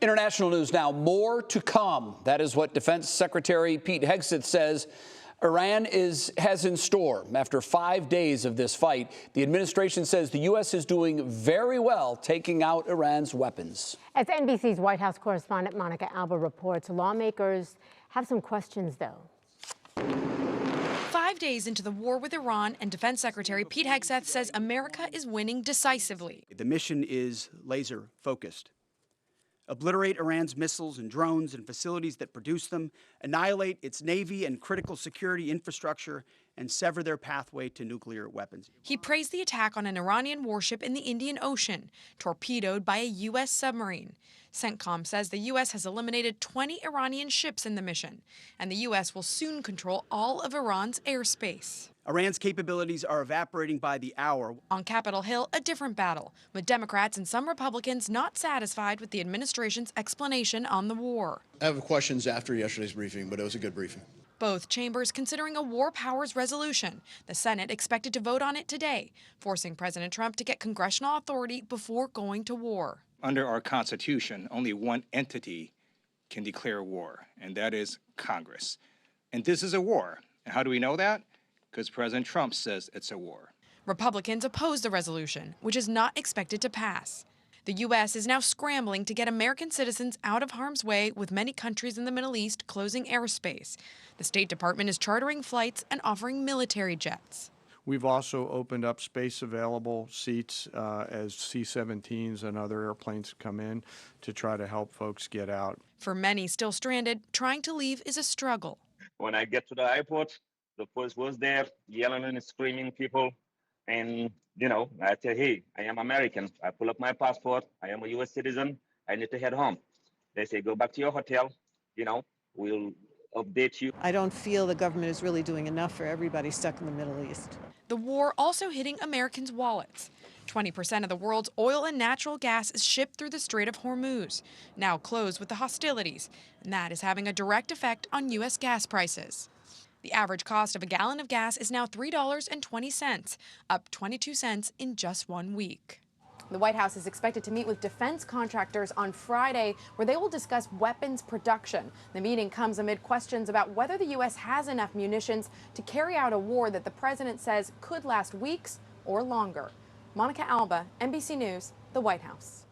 International news now, more to come. That is what Defense Secretary Pete Hegseth says Iran has in store. After 5 days of this fight, the administration says the U.S. is doing very well taking out Iran's weapons. As NBC's White House correspondent Monica Alba reports, lawmakers have some questions, though. 5 days into the war with Iran, and Defense Secretary Pete Hegseth says America is winning decisively. The mission is laser focused. Obliterate Iran's missiles and drones and facilities that produce them, annihilate its navy and critical security infrastructure, and sever their pathway to nuclear weapons. He praised the attack on an Iranian warship in the Indian Ocean, torpedoed by a U.S. submarine. CENTCOM says the U.S. has eliminated 20 Iranian ships in the mission, and the U.S. will soon control all of Iran's airspace. Iran's capabilities are evaporating by the hour. On Capitol Hill, a different battle, with Democrats and some Republicans not satisfied with the administration's explanation on the war. I have questions after yesterday's briefing, but it was a good briefing. Both chambers considering a war powers resolution. The Senate expected to vote on it today, forcing President Trump to get congressional authority before going to war. Under our Constitution, only one entity can declare war, and that is Congress. And this is a war. And how do we know that? Because President Trump says it's a war. Republicans oppose the resolution, which is not expected to pass. The U.S. is now scrambling to get American citizens out of harm's way, with many countries in the Middle East closing airspace. The State Department is chartering flights and offering military jets. We've also opened up space available seats as C-17s and other airplanes come in to try to help folks get out. For many still stranded, trying to leave is a struggle. When I get to the airport, the police was there yelling and screaming people. And, I say, hey, I am American. I pull up my passport. I am a U.S. citizen. I need to head home. They say, go back to your hotel. We'll update you. I don't feel the government is really doing enough for everybody stuck in the Middle East. The war also hitting Americans' wallets. 20% of the world's oil and natural gas is shipped through the Strait of Hormuz, now closed with the hostilities, and that is having a direct effect on U.S. gas prices. The average cost of a gallon of gas is now $3.20, up 22 cents in just 1 week. The White House is expected to meet with defense contractors on Friday, where they will discuss weapons production. The meeting comes amid questions about whether the U.S. has enough munitions to carry out a war that the president says could last weeks or longer. Monica Alba, NBC News, the White House.